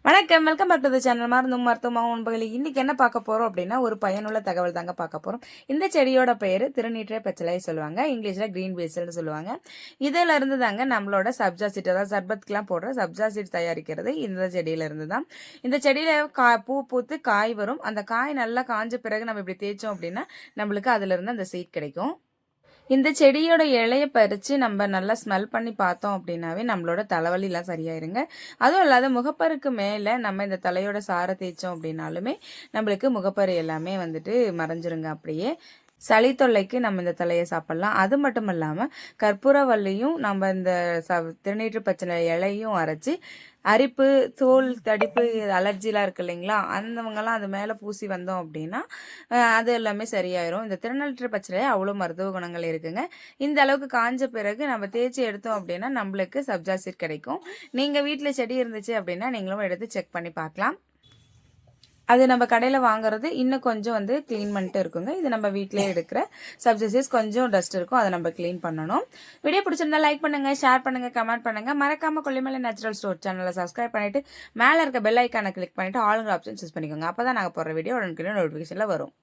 வணக்கம், welcome back to the channel. மருத்துவமாக உண்பகலி. இன்னைக்கு என்ன பார்க்க போறோம் அப்படின்னா, ஒரு பயனுள்ள தகவல் தாங்க பார்க்க போறோம். இந்த செடியோட பெயரு திருநீற்றை பச்சிலை சொல்லுவாங்க. இங்கிலீஷ்ல கிரீன் பேசில்னு சொல்லுவாங்க. இதுல இருந்து தாங்க நம்மளோட சப்ஜா சீட், அதாவது சர்பத்துக்குலாம் போடுற சப்ஜா சீட் தயாரிக்கிறது இந்த செடியில இருந்து தான். இந்த செடியில பூ பூத்து காய் வரும். அந்த காய் நல்லா காஞ்ச பிறகு நம்ம இப்படி தேய்ச்சோம் அப்படின்னா நம்மளுக்கு அதுல இருந்து அந்த சீட் கிடைக்கும். இந்த செடியோட இலைய பறிச்சு நம்ம நல்லா ஸ்மெல் பண்ணி பார்த்தோம் அப்படின்னாவே நம்மளோட தலைவலிலாம் சரியாயிருங்க. அதுவும் இல்லாத முகப்பருக்கு மேல நம்ம இந்த தலையோட சாரை தேய்ச்சோம் அப்படின்னாலுமே நம்மளுக்கு முகப்பரு எல்லாமே வந்துட்டு மறைஞ்சிருங்க அப்படியே. சளி தொல்லைக்கு நம்ம இந்த தலையை சாப்பிடலாம். அது மட்டும் இல்லாம கற்பூரவல்லியும் நம்ம இந்த திருநீற்று பச்சை இலையும் அரைச்சி அரிப்பு, தோல் தடிப்பு, அலர்ஜிலாம் இருக்கு இல்லைங்களா, அந்தவங்கலாம் அது மேலே பூசி வந்தோம் அப்படின்னா அது எல்லாமே சரியாயிரும். இந்த திருநீற்று பச்சிலையில் அவ்வளோ மருத்துவ குணங்கள் இருக்குங்க. இந்த அளவுக்கு காஞ்ச பிறகு நம்ம தேய்ச்சி எடுத்தோம் அப்படின்னா நம்மளுக்கு சப்ஜா சீட் கிடைக்கும். நீங்கள் வீட்டில் செடி இருந்துச்சு அப்படின்னா நீங்களும் எடுத்து செக் பண்ணி பார்க்கலாம். அது நம்ம கடையில் வாங்குறது இன்னும் கொஞ்சம் வந்து க்ளீன் பண்ணிட்டு இருக்குங்க. இது நம்ம வீட்டிலே எடுக்கிற சப்ஜிசஸ் கொஞ்சம் டஸ்ட் இருக்கும், அதை நம்ம க்ளீன் பண்ணணும். வீடியோ பிடிச்சிருந்தா லைக் பண்ணுங்க, ஷேர் பண்ணுங்க, கமெண்ட் பண்ணுங்க. மறக்காம கொல்லிமலை நேச்சுரல் ஸ்டோர் சேனலை சப்ஸ்கிரைப் பண்ணிட்டு மேலே இருக்க பெல் ஐக்கானை கிளிக் பண்ணிட்டு ஆளுங்கிற ஆப்ஷன் சூஸ் பண்ணிக்கோங்க. அப்போ தான் நாங்கள் போடுற வீடியோ உடனுக்குன்னு நோட்டிஃபிகேஷனில் வரும்.